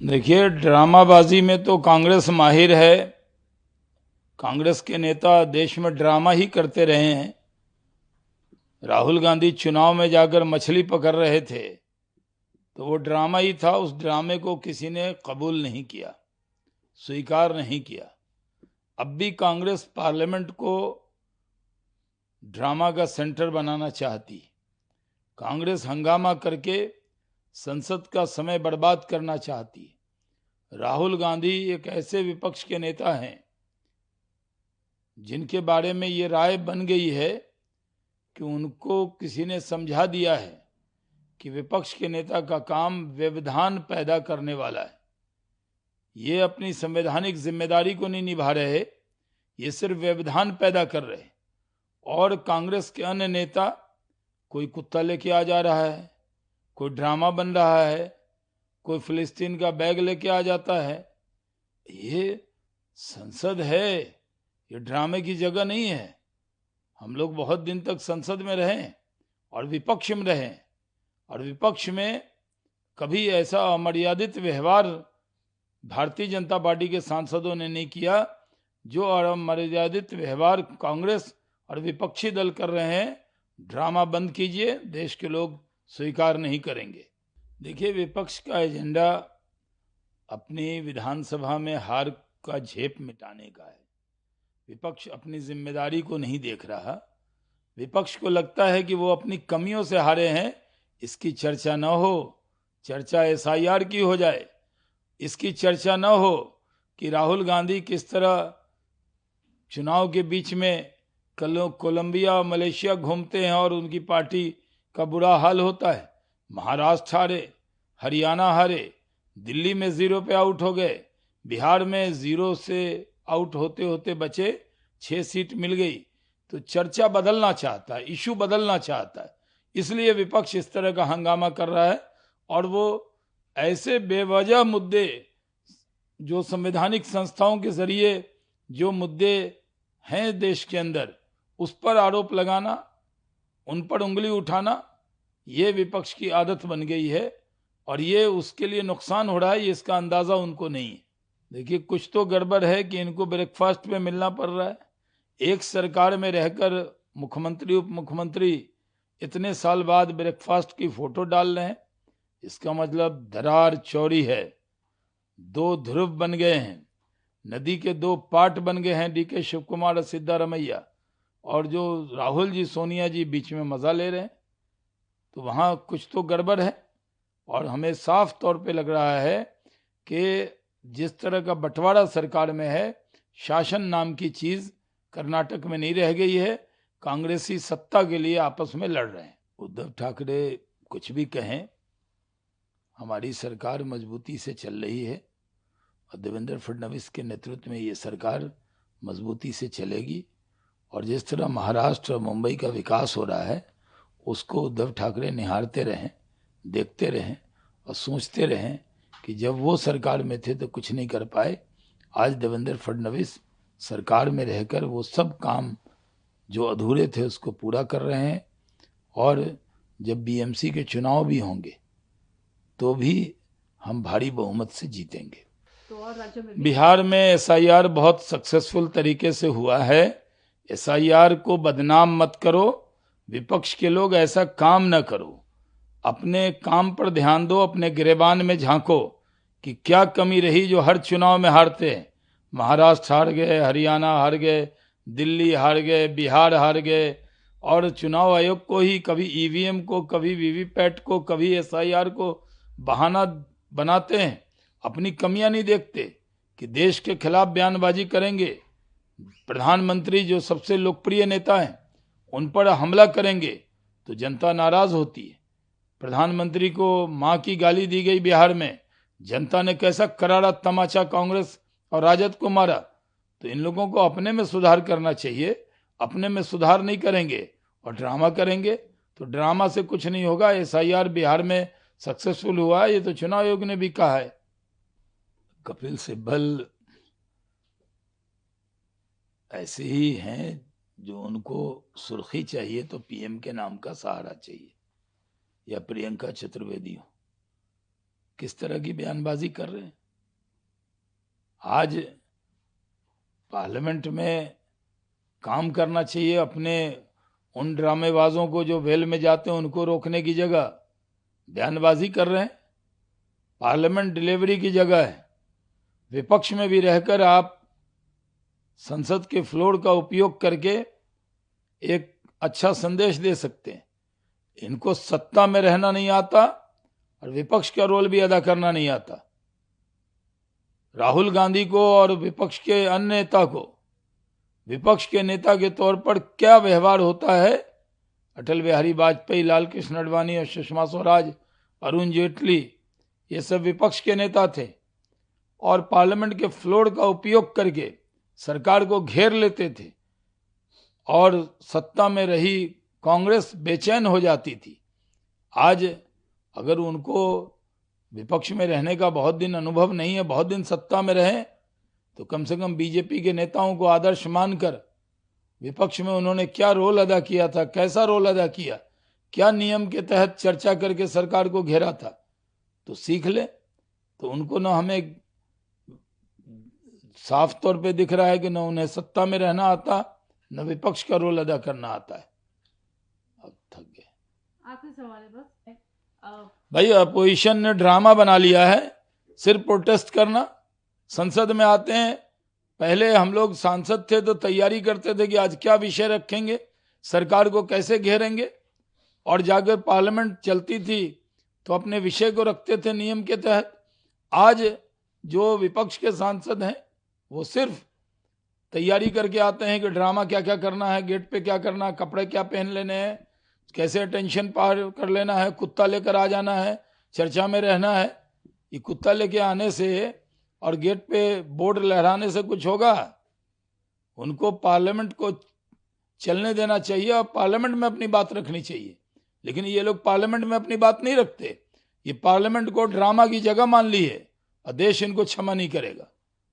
देखिए, ड्रामाबाजी में तो कांग्रेस माहिर है। कांग्रेस के नेता देश में ड्रामा ही करते रहे हैं। राहुल गांधी चुनाव में जाकर मछली पकड़ रहे थे तो वो ड्रामा ही था। उस ड्रामे को किसी ने कबूल नहीं किया, स्वीकार नहीं किया। अब भी कांग्रेस पार्लियामेंट को ड्रामा का सेंटर बनाना चाहती। कांग्रेस हंगामा करके संसद का समय बर्बाद करना चाहती। राहुल गांधी एक ऐसे विपक्ष के नेता हैं जिनके बारे में ये राय बन गई है कि उनको किसी ने समझा दिया है कि विपक्ष के नेता का काम व्यवधान पैदा करने वाला है। ये अपनी संवैधानिक जिम्मेदारी को नहीं निभा रहे, ये सिर्फ व्यवधान पैदा कर रहे। और कांग्रेस के अन्य नेता, कोई कुत्ता लेके आ जा रहा है, कोई ड्रामा बन रहा है, कोई फिलिस्तीन का बैग लेके आ जाता है। ये संसद है, ये ड्रामे की जगह नहीं है। हम लोग बहुत दिन तक संसद में रहे और विपक्ष में रहे, और विपक्ष में कभी ऐसा अमर्यादित व्यवहार भारतीय जनता पार्टी के सांसदों ने नहीं किया जो अमर्यादित व्यवहार कांग्रेस और विपक्षी दल कर रहे हैं। ड्रामा बंद कीजिए, देश के लोग स्वीकार नहीं करेंगे। देखिए, विपक्ष का एजेंडा अपनी विधानसभा में हार का झेप मिटाने का है। विपक्ष अपनी जिम्मेदारी को नहीं देख रहा। विपक्ष को लगता है कि वो अपनी कमियों से हारे हैं, इसकी चर्चा न हो, चर्चा एसआईआर की हो जाए। इसकी चर्चा न हो कि राहुल गांधी किस तरह चुनाव के बीच में कोलंबिया और मलेशिया घूमते हैं और उनकी पार्टी का बुरा हाल होता है। महाराष्ट्र हारे, हरियाणा हारे, दिल्ली में 0 पे आउट हो गए, बिहार में 0 से आउट होते होते बचे, 6 सीट मिल गई। तो चर्चा बदलना चाहता है, इशू बदलना चाहता है, इसलिए विपक्ष इस तरह का हंगामा कर रहा है। और वो ऐसे बेवजह मुद्दे, जो संवैधानिक संस्थाओं के जरिए जो मुद्दे हैं देश के अंदर, उस पर आरोप लगाना, उन पर उंगली उठाना, ये विपक्ष की आदत बन गई है। और ये उसके लिए नुकसान हो रहा है, ये इसका अंदाजा उनको नहीं है। देखिए, कुछ तो गड़बड़ है कि इनको ब्रेकफास्ट में मिलना पड़ रहा है। एक सरकार में रहकर मुख्यमंत्री, उप मुख्यमंत्री इतने साल बाद ब्रेकफास्ट की फोटो डाल रहे हैं। इसका मतलब दरार चौड़ी है, 2 ध्रुव बन गए हैं, नदी के 2 पार्ट बन गए हैं, डीके शिव कुमार और सिद्धारमैया, और जो राहुल जी, सोनिया जी बीच में मजा ले रहे हैं। तो वहां कुछ तो गड़बड़ है। और हमें साफ तौर पे लग रहा है कि जिस तरह का बंटवारा सरकार में है, शासन नाम की चीज कर्नाटक में नहीं रह गई है। कांग्रेसी सत्ता के लिए आपस में लड़ रहे हैं। उद्धव ठाकरे कुछ भी कहें, हमारी सरकार मजबूती से चल रही है और देवेंद्र फडणवीस के नेतृत्व में ये सरकार मजबूती से चलेगी। और जिस तरह महाराष्ट्र और मुंबई का विकास हो रहा है, उसको उद्धव ठाकरे निहारते रहें, देखते रहें और सोचते रहें कि जब वो सरकार में थे तो कुछ नहीं कर पाए। आज देवेंद्र फडणवीस सरकार में रहकर वो सब काम जो अधूरे थे उसको पूरा कर रहे हैं। और जब बीएमसी के चुनाव भी होंगे तो भी हम भारी बहुमत से जीतेंगे। तो और राज्यों में बिहार में एसआईआर बहुत सक्सेसफुल तरीके से हुआ है। एसआईआर को बदनाम मत करो, विपक्ष के लोग ऐसा काम न करो। अपने काम पर ध्यान दो, अपने गिरेबान में झांको कि क्या कमी रही जो हर चुनाव में हारते हैं। महाराष्ट्र हार गए, हरियाणा हार गए, दिल्ली हार गए, बिहार हार गए। और चुनाव आयोग को ही कभी ईवीएम को, कभी वीवीपैट को, कभी एसआईआर को बहाना बनाते हैं, अपनी कमियां नहीं देखते कि देश के खिलाफ बयानबाजी करेंगे। प्रधानमंत्री जो सबसे लोकप्रिय नेता हैं उन पर हमला करेंगे तो जनता नाराज होती है। प्रधानमंत्री को मां की गाली दी गई बिहार में, जनता ने कैसा करारा तमाचा कांग्रेस और राजद को मारा। तो इन लोगों को अपने में सुधार करना चाहिए। अपने में सुधार नहीं करेंगे और ड्रामा करेंगे तो ड्रामा से कुछ नहीं होगा। एसआईआर बिहार में सक्सेसफुल हुआ है, ये तो चुनाव आयोग ने भी कहा है। कपिल सिब्बल ऐसे ही हैं जो उनको सुर्खी चाहिए तो पीएम के नाम का सहारा चाहिए, या प्रियंका चतुर्वेदी हो। किस तरह की बयानबाजी कर रहे हैं। आज पार्लियामेंट में काम करना चाहिए, अपने उन ड्रामेबाजों को जो वेल में जाते हैं उनको रोकने की जगह बयानबाजी कर रहे हैं। पार्लियामेंट डिलीवरी की जगह है। विपक्ष में भी रहकर आप संसद के फ्लोर का उपयोग करके एक अच्छा संदेश दे सकते हैं। इनको सत्ता में रहना नहीं आता और विपक्ष का रोल भी अदा करना नहीं आता। राहुल गांधी को और विपक्ष के अन्य नेता को विपक्ष के नेता के तौर पर क्या व्यवहार होता है, अटल बिहारी वाजपेयी, लाल कृष्ण आडवाणी और सुषमा स्वराज, अरुण जेटली, ये सब विपक्ष के नेता थे और पार्लियामेंट के फ्लोर का उपयोग करके सरकार को घेर लेते थे और सत्ता में रही कांग्रेस बेचैन हो जाती थी। आज अगर उनको विपक्ष में रहने का बहुत दिन अनुभव नहीं है, बहुत दिन सत्ता में रहे, तो कम से कम बीजेपी के नेताओं को आदर्श मानकर विपक्ष में उन्होंने क्या रोल अदा किया था, कैसा रोल अदा किया, क्या नियम के तहत चर्चा करके सरकार को घेरा था, तो सीख ले। तो उनको ना हमें साफ तौर पे दिख रहा है कि न उन्हें सत्ता में रहना आता, न विपक्ष का रोल अदा करना आता है। अब थक गए। आखिरी सवाल है बस। भाई अपोजिशन ने ड्रामा बना लिया है, सिर्फ प्रोटेस्ट करना। संसद में आते हैं, पहले हम लोग सांसद थे तो तैयारी करते थे कि आज क्या विषय रखेंगे, सरकार को कैसे घेरेंगे, और जाकर पार्लियामेंट चलती थी तो अपने विषय को रखते थे नियम के तहत। आज जो विपक्ष के सांसद हैं वो सिर्फ तैयारी करके आते हैं कि ड्रामा क्या क्या करना है, गेट पे क्या करना है, कपड़े क्या पहन लेने हैं, कैसे अटेंशन पार कर लेना है, कुत्ता लेकर आ जाना है, चर्चा में रहना है। ये कुत्ता लेके आने से और गेट पे बोर्ड लहराने से कुछ होगा? उनको पार्लियामेंट को चलने देना चाहिए और पार्लियामेंट में अपनी बात रखनी चाहिए। लेकिन ये लोग पार्लियामेंट में अपनी बात नहीं रखते, ये पार्लियामेंट को ड्रामा की जगह मान ली है और देश इनको क्षमा नहीं करेगा।